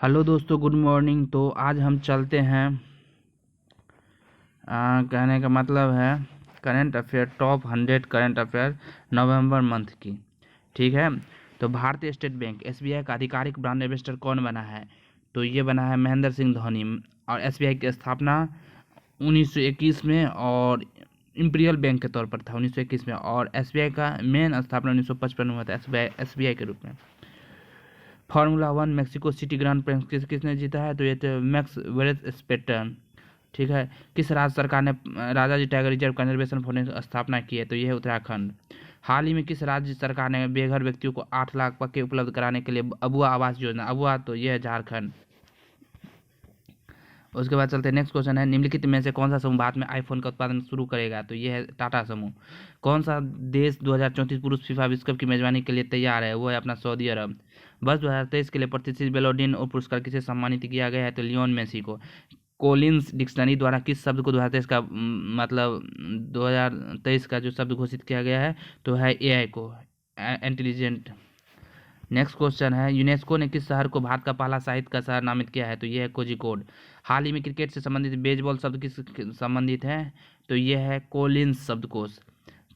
Hello दोस्तों, good morning. तो आज हम चलते हैं कहने का मतलब है current affair, top 100 current affair November month की। ठीक है। तो भारतीय स्टेट बैंक एसबीआई का आधिकारिक ब्रांड एम्बेसडर कौन बना है? तो ये बना है महेंद्र सिंह धोनी। और एसबीआई की स्थापना 1921 में और इंपीरियल बैंक के तौर पर था 1921 में, और एसबीआई का मेन स्थापना 1955 में हुआ था एसबीआई के रूप में। Formula 1 Mexico city grand prix किसने जीता है? तो ये तो मैक्स वेरेस्पेटन। ठीक है। किस राज्य सरकार ने राजा जी टाइगर रिजर्व कंजर्वेशन फाउंडेशन की स्थापना की है? तो यह है उत्तराखंड। हाल ही में किस राज्य सरकार ने बेघर व्यक्तियों को 8 लाख पक्के उपलब्ध कराने के लिए अबुआ आवास योजना, अबुआ तो यह है झारखंड। उसके बाद चलते हैं नेक्स्ट क्वेश्चन है, निम्नलिखित में से कौन सा समूह भारत में आईफोन का उत्पादन शुरू करेगा? तो ये है टाटा समूह। कौन सा देश 2034 पुरुष फीफा विश्व कप की मेजबानी के लिए तैयार है? वो है अपना सऊदी अरब। वर्ष 2023 के लिए प्रतिष्ठित बेलोडिन और पुरस्कार किसे सम्मानित किया गया है? तो लियोन मेसी को। कोलिंस डिक्शनरी द्वारा किस शब्द को 2023 का मतलब 2023 का जो शब्द घोषित किया गया है? तो है एआई को, इंटेलिजेंट। नेक्स्ट क्वेश्चन है, यूनेस्को ने किस शहर को भारत का पहला साहित्य का शहर नामित किया है? तो यह है कोझिकोड। हाल ही में क्रिकेट से संबंधित बेसबॉल शब्द किस संबंधित है? तो यह है कोलिंस शब्दकोश।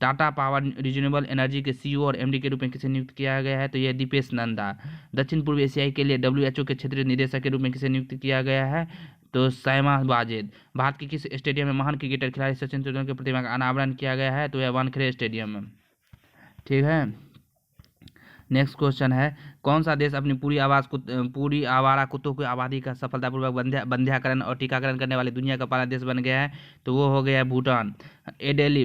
टाटा पावर रिन्यूएबल एनर्जी के सीईओ और एमडी के रूप में किसे नियुक्त किया गया है? तो यह दीपेश नंदा। दक्षिण पूर्व एशियाई के लिए डब्ल्यूएचओ के क्षेत्रीय निदेशक के रूप में किसे नियुक्त किया गया है? तो सैमा वाजेद। भारत के किस स्टेडियम में महान क्रिकेटर खिलाड़ी सचिन तेंदुलकर की प्रतिमा का अनावरण किया गया है? तो यह वानखेड़े स्टेडियम में। ठीक है। नेक्स्ट क्वेश्चन है, कौन सा देश अपनी पूरी आवारा कुत्तों की आबादी का सफलतापूर्वक बंध्याकरण और टीकाकरण करने वाले दुनिया का पहला देश बन गया है? तो वो हो गया है भूटान। एडेली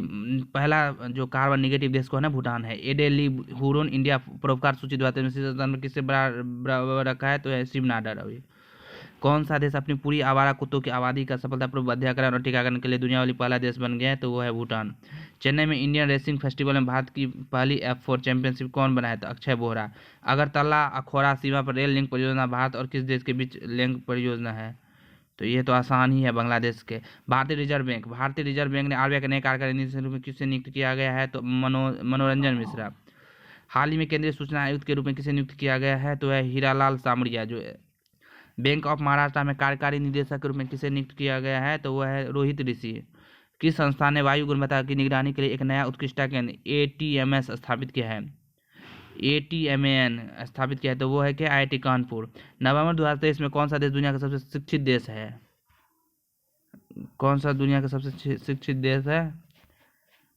पहला जो कार्बन निगेटिव देश को है ना, भूटान है। एडेली हुरोन इंडिया परोपकार सूची 2023 में किससे बराबर रखा है? तो है शिव नाडर। अभी कौन सा देश अपनी पूरी आवारा कुत्तों की आबादी का सफलतापूर्वक बंध्याकरण और टीकाकरण के लिए दुनिया वाली पहला देश बन गया है? तो वो है भूटान। चेन्नई में इंडियन रेसिंग फेस्टिवल में भारत की पहली F4 चैंपियनशिप कौन बनाया? तो अक्षय बोहरा। अगरतला अखौरा सीमा पर रेल लिंक परियोजना भारत और किस देश के बीच लिंक परियोजना है? तो ये तो आसान ही है, बांग्लादेश के। भारतीय रिजर्व बैंक ने आरबीआई के नए कार्यकारी निदेशक के रूप में किसे नियुक्त किया गया है? तो मनोरंजन मिश्रा। हाल ही में केंद्रीय सूचना आयुक्त के रूप में किसे नियुक्त किया गया है? तो है हीरालाल सामरिया। जो बैंक ऑफ महाराष्ट्र में कार्यकारी निदेशक के रूप में किसे नियुक्त किया गया है? तो वह है रोहित ऋषि। किस संस्थान ने वायु गुणवत्ता की निगरानी के लिए एक नया उत्कृष्टता केंद्र ATMS स्थापित किया है? ATMAN स्थापित किया है, तो वो है क्या? IIT कानपुर। नवंबर 2023 में कौन सा देश दुनिया का सबसे शिक्षित देश है? कौन सा दुनिया का सबसे शिक्षित देश है?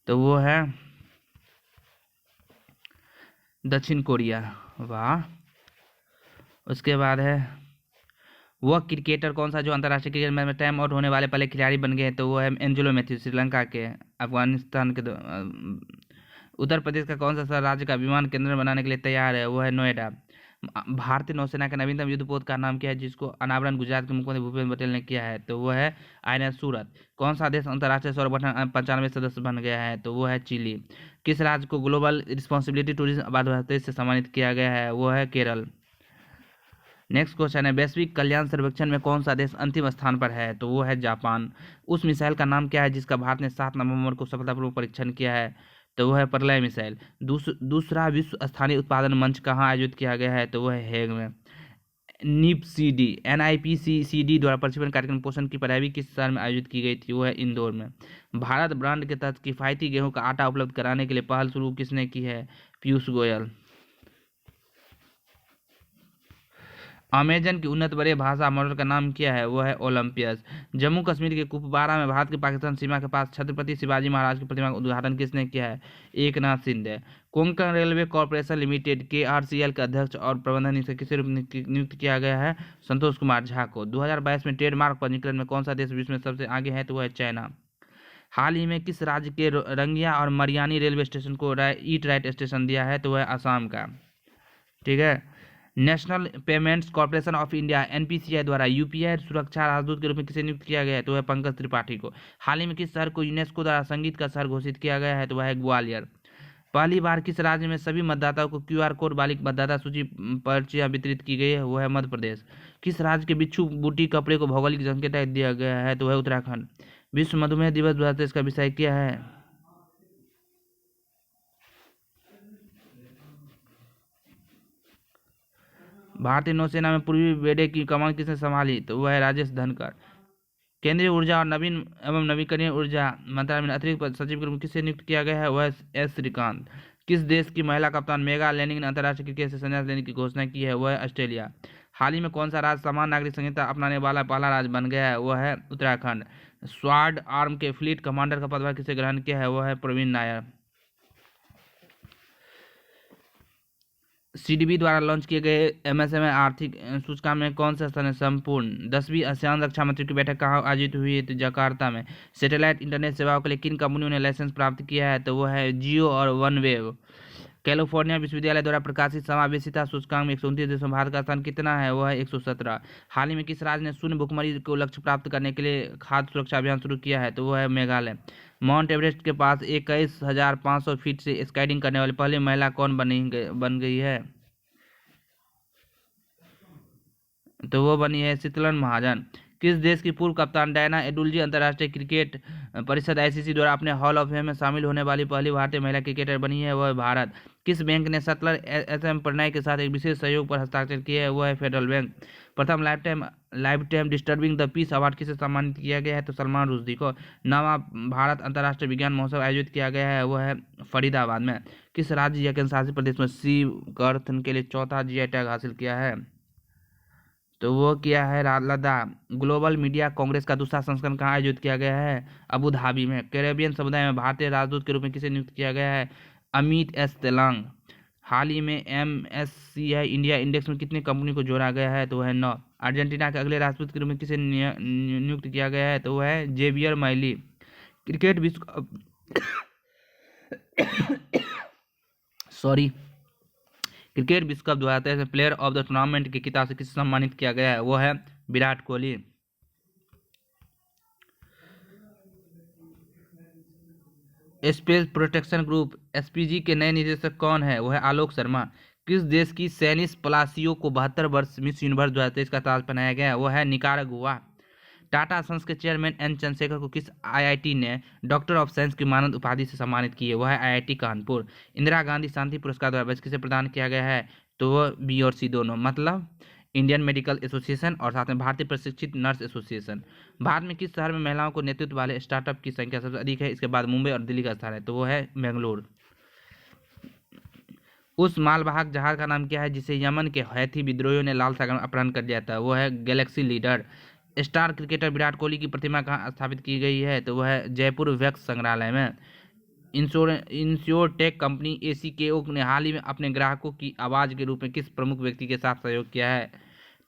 तो वो है दक्षिण कोरिया। वाह। उसके बाद है, वह क्रिकेटर कौन सा जो अंतर्राष्ट्रीय क्रिकेट मैच में टाइम आउट होने वाले पहले खिलाड़ी बन गए हैं? तो वो है एंजेलो मैथ्यू, श्रीलंका के। अफगानिस्तान के उत्तर प्रदेश का कौन सा शहर राज्य का विमान केंद्र बनाने के लिए तैयार है? वो है नोएडा। भारतीय नौसेना के नवीनतम युद्धपोत का नाम क्या है जिसको अनावरण गुजरात के मुख्यमंत्री भूपेंद्र पटेल ने किया है? तो वो है INS सूरत। कौन सा देश अंतर्राष्ट्रीय सौर संगठन 95 सदस्य बन गया है? तो वो है चिली। किस राज्य को ग्लोबल रिस्पॉन्सिबिलिटी टूरिज्म अवार्ड 2023 से सम्मानित किया गया है? वो है केरल। नेक्स्ट क्वेश्चन है, वैश्विक कल्याण सर्वेक्षण में कौन सा देश अंतिम स्थान पर है? तो वो है जापान। उस मिसाइल का नाम क्या है जिसका भारत ने 7 नवंबर को सफलतापूर्वक परीक्षण किया है? तो वो है प्रलय मिसाइल। दूसरा विश्व स्थानीय उत्पादन मंच कहाँ आयोजित किया गया है? तो वो है हेग में। NIPCCD द्वारा प्रशिक्षण कार्यक्रम पोषण की पढ़ाई किस शहर में आयोजित की गई थी? वो है इंदौर में। भारत ब्रांड के तहत किफायती गेहूं का आटा उपलब्ध कराने के लिए पहल शुरू किसने की है? पीयूष गोयल। अमेजन की उन्नत बड़े भाषा मॉडल का नाम क्या है? वो है ओलंपियस। जम्मू कश्मीर के कुपवाड़ा में भारत की पाकिस्तान सीमा के पास छत्रपति शिवाजी महाराज की प्रतिमा का उद्घाटन किसने किया है? Eknath Shinde. Konkan railway corporation limited KRCL के अध्यक्ष और प्रबंधन निदेशक किस रूप में नियुक्त किया गया है? संतोष कुमार झा को। 2022 में ट्रेडमार्क पंजीकरण में कौन सा देश विश्व में सबसे आगे है? तो वह है चाइना। हाल ही में किस राज्य के रंगिया और मरियानी रेलवे स्टेशन को ईट राइट स्टेशन दिया है? तो वह असम का। ठीक है। National payments corporation of India NPCI द्वारा UPI सुरक्षा राजदूत के रूप में किसे नियुक्त किया गया है? तो वह पंकज त्रिपाठी को। हाल ही में किस शहर को यूनेस्को द्वारा संगीत का शहर घोषित किया गया है? तो वह है ग्वालियर। पहली बार किस राज्य में सभी मतदाताओं को QR कोड वाली मतदाता सूची पर्चियां वितरित की गई है? वो है मध्य प्रदेश। किस राज्य के बिच्छू बूटी कपड़े को भौगोलिक संकेत दिया गया है? तो वह उत्तराखंड। विश्व मधुमेह दिवस 2023 का विषय क्या है? भारतीय नौसेना में पूर्वी बेड़े की कमान किसने संभाली? तो वह है राजेश धनखड़। केंद्रीय ऊर्जा और नवीन एवं नवीकरणीय ऊर्जा मंत्रालय में अतिरिक्त सचिव के रूप में किसे नियुक्त किया गया है? वह एस श्रीकांत। किस देश की महिला कप्तान मेगा लैनिंग ने अंतर्राष्ट्रीय क्रिकेट से संन्यास लेने की घोषणा की है? वह है ऑस्ट्रेलिया। हाल ही में कौन सा राज्य समान नागरिक संहिता अपनाने वाला पहला राज्य बन गया है? वह है उत्तराखंड। स्वार्ड आर्म के फ्लीट कमांडर का पदभार किसे ग्रहण किया है? वह है प्रवीण नायर। सीडीबी द्वारा लॉन्च किए गए एमएसएमई आर्थिक सूचकांक में कौन सा स्थान है? संपूर्ण। 10वीं आसियान रक्षा मंत्रियों की बैठक कहाँ आयोजित हुई है? तो जकार्ता में। सैटेलाइट इंटरनेट सेवाओं के लिए किन कंपनियों ने लाइसेंस प्राप्त किया है? तो वह है जियो और वनवेव। कैलिफोर्निया विश्वविद्यालय द्वारा प्रकाशित समावेशिता सूचकांक में 129 देशों में भारत का स्थान कितना है? वह है 117। हाल ही में किस राज्य ने शून्य भुखमरी को लक्ष्य प्राप्त करने के लिए खाद्य सुरक्षा अभियान शुरू किया है? तो वह है मेघालय। माउंट एवरेस्ट के पास 21,500 फीट से स्काइडिंग करने वाली पहली महिला कौन बन गई है? तो वो बनी है शीतलन महाजन। किस देश की पूर्व कप्तान डायना एडुल्जी अंतर्राष्ट्रीय क्रिकेट परिषद आईसीसी द्वारा अपने हॉल ऑफ फेम में शामिल होने वाली पहली भारतीय महिला क्रिकेटर बनी है? वह भारत। किस बैंक ने सतलर एसएम प्रणय के साथ एक विशेष सहयोग पर हस्ताक्षर किया है? वह है फेडरल बैंक। प्रथम life time disturbing the peace award किसे सम्मानित किया गया है? तो सलमान रुश्दी को। 9वां भारत अंतर्राष्ट्रीय विज्ञान महोत्सव आयोजित किया गया है? वह है फरीदाबाद में। किस राज्य या केंद्र शासित प्रदेश में सी गर्थन के लिए चौथा जीआई टैग हासिल किया है? तो वो किया है लद्दाख। ग्लोबल मीडिया कांग्रेस का दूसरा संस्करण कहाँ आयोजित किया गया है? अबू धाबी में। कैरेबियन समुदाय में भारतीय राजदूत के रूप में किसे नियुक्त किया गया है? अमित एस तेलांग। हाल ही में MSCI इंडिया इंडेक्स में कितनी कंपनी को जोड़ा गया है? तो वह है 9। अर्जेंटीना के अगले राष्ट्रपति के रूप में किसे नियुक्त किया गया है? तो वह है जेवियर मैली। क्रिकेट विश्व सॉरी क्रिकेट विश्व कप 2023 में प्लेयर ऑफ द टूर्नामेंट के खिताब से किसे सम्मानित किया गया है? वो है Virat Kohli. Space protection group SPG के नए निदेशक कौन है? वह है आलोक शर्मा। किस देश की सैनिस पलासियो को 72 वर्ष मिस यूनिवर्स 2023 का ताज पहनाया गया? वह है निकारागुआ। टाटा सन्स के चेयरमैन एन चंद्रशेखर को किस IIT ने डॉक्टर ऑफ साइंस की मानद उपाधि से सम्मानित की है? वह है IIT कानपुर। इंदिरा गांधी शांति पुरस्कार द्वारा किसे प्रदान किया गया है? तो वह B और C दोनों, मतलब इंडियन मेडिकल एसोसिएशन और साथ में भारतीय प्रशिक्षित नर्स एसोसिएशन। भारत में किस शहर में महिलाओं को नेतृत्व वाले स्टार्टअप की संख्या सबसे अधिक है? इसके बाद मुंबई और दिल्ली का स्थान है, तो वो है बेंगलुरु। उस मालवाहक जहाज का नाम क्या है जिसे यमन के हौथी विद्रोहियों ने लाल सागर में अपहरण कर लिया था? वो है Galaxy leader. Star cricketer Virat Kohli की प्रतिमा कहाँ स्थापित की गई है? तो वह है जयपुर वैक्स संग्रहालय में। इंश्योरटेक कंपनी ACKO ने हाल ही में अपने ग्राहकों की आवाज़ के रूप में किस प्रमुख व्यक्ति के साथ सहयोग किया है?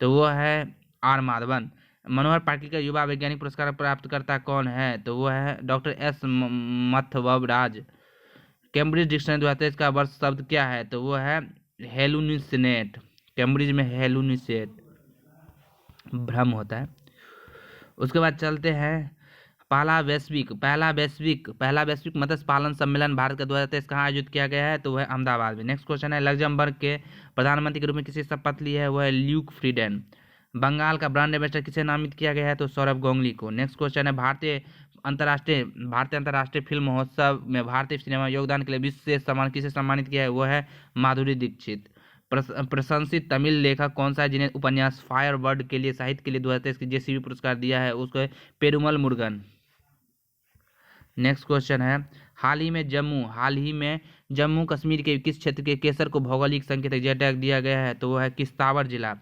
तो वह है R माधवन। मनोहर पार्टिकर युवा वैज्ञानिक पुरस्कार प्राप्तकर्ता कौन है? तो वह है डॉक्टर S मथवराज। कैम्ब्रिज डिक्शनरी 2023 का वर्ष शब्द क्या है? तो वह है हेलुसिनेट। कैम्ब्रिज में हेलुसिनेट भ्रम होता है। उसके बाद चलते हैं पहला वैश्विक मत्स्य पालन सम्मेलन भारत का 2023 कहाँ आयोजित किया गया है? तो वह अहमदाबाद में। नेक्स्ट क्वेश्चन है लग्जमबर्ग के प्रधानमंत्री के रूप में किसे शपथ ली है? वह है ल्यूक फ्रीडेन। बंगाल का ब्रांड एम्बेसडर किसे नामित किया गया है? तो सौरभ गांगुली को। नेक्स्ट क्वेश्चन है भारतीय अंतर्राष्ट्रीय फिल्म महोत्सव में भारतीय सिनेमा योगदान के लिए विशेष सम्मान किसे सम्मानित किया है? वह है माधुरी दीक्षित। प्रशंसित तमिल लेखक कौन सा है जिन्हें उपन्यास फायर वर्ड के लिए साहित्य के लिए 2023 की JCB पुरस्कार दिया है? उसको पेरुमल मुरुगन। नेक्स्ट क्वेश्चन है हाल ही में जम्मू कश्मीर के किस क्षेत्र के केसर को भौगोलिक संकेतक जे टैग दिया गया है? तो वह है किश्तवाड़ जिला।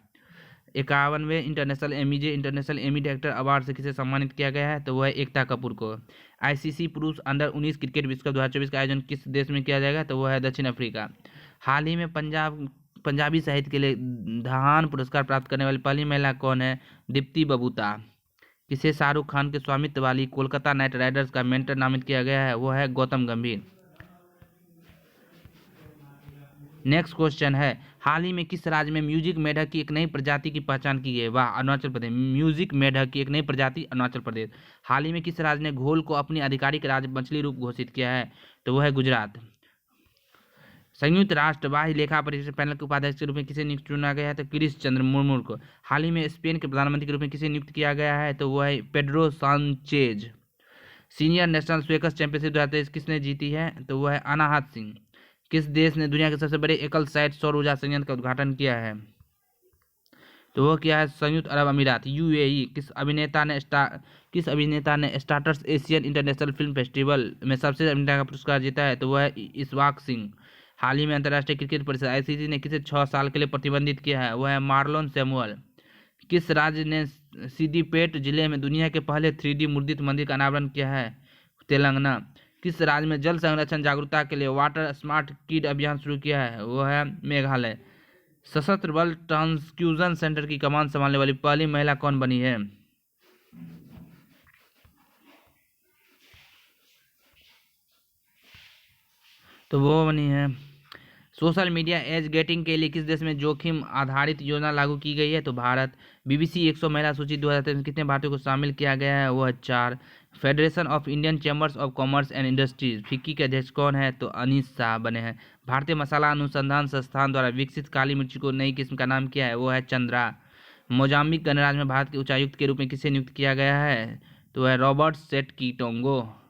51वें इंटरनेशनल एमी डायरेक्टर अवार्ड से किसे सम्मानित किया गया है? तो वह है एकता कपूर को। ICC पुरुष अंडर 19 क्रिकेट विश्व कप 2024 का आयोजन किस देश में किया जाएगा? तो वह है दक्षिण अफ्रीका। हाल ही में पंजाबी साहित्य के लिए धान पुरस्कार प्राप्त करने वाली पहली महिला कौन है? दीप्ति बबूता। किसे शाहरुख खान के स्वामित्व वाली कोलकाता नाइट राइडर्स का मेंटर नामित किया गया है? वो है गौतम गंभीर। नेक्स्ट क्वेश्चन है हाल ही में किस राज्य में म्यूजिक मेढक की एक नई प्रजाति की पहचान की गई? वाह, अरुणाचल प्रदेश। म्यूजिक मेढक की एक नई प्रजाति अरुणाचल प्रदेश। हाल ही में किस राज्य ने घोल को अपनी आधिकारिक राज्य मछली रूप घोषित किया है? तो वह है गुजरात। संयुक्त राष्ट्र बाह्य लेखा परीक्षण पैनल के उपाध्यक्ष के रूप में किसे नियुक्त चुना गया है? तो गिरीश चंद्र मुर्मू को। हाल ही में स्पेन के प्रधानमंत्री के रूप में किसे नियुक्त किया गया है? तो वह है पेड्रो सांचेज। सीनियर नेशनल स्वेकर्स चैंपियनशिप 2023 किसने जीती है? तो वह है अनाहत सिंह। किस देश ने दुनिया के सबसे बड़े एकल साइट सौर ऊर्जा संयंत्र का उद्घाटन किया है? तो वो क्या है, संयुक्त अरब अमीरात, यूएई। किस अभिनेता ने starters Asian international film festival में सबसे अभिनेता का पुरस्कार जीता है? तो वह है इशफाक सिंह। हाल ही में अंतर्राष्ट्रीय क्रिकेट परिषद आईसीसी ने किसे 6 साल के लिए प्रतिबंधित किया है? वह है मार्लोन सैमुअल। किस राज्य ने सिद्दीपेट जिले में दुनिया के पहले 3D मुद्रित मंदिर का अनावरण किया है? तेलंगाना। किस राज्य में जल संरक्षण जागरूकता के लिए वाटर स्मार्ट किड अभियान शुरू किया है? वो है मेघालय। सशस्त्र बल ट्रांसफ्यूजन सेंटर की कमान संभालने वाली पहली महिला कौन बनी है? तो वो बनी है। सोशल मीडिया एज गेटिंग के लिए किस देश में जोखिम आधारित योजना लागू की गई है? तो भारत। बीबीसी 100 महिला सूची 2023 में कितने भारतीयों को शामिल किया गया है? वो है 4। Federation of Indian chambers of commerce and industries FICCI के अध्यक्ष कौन है? तो अनीस शाह बने हैं। भारतीय मसाला अनुसंधान संस्थान द्वारा विकसित काली मिर्च को नई किस्म का नाम क्या है? वो है चंद्रा। मोजाम्बिक गणराज्य में भारत के उच्चायुक्त के रूप में किसे नियुक्त किया गया है? तो वह रॉबर्ट सेट की टोंगो।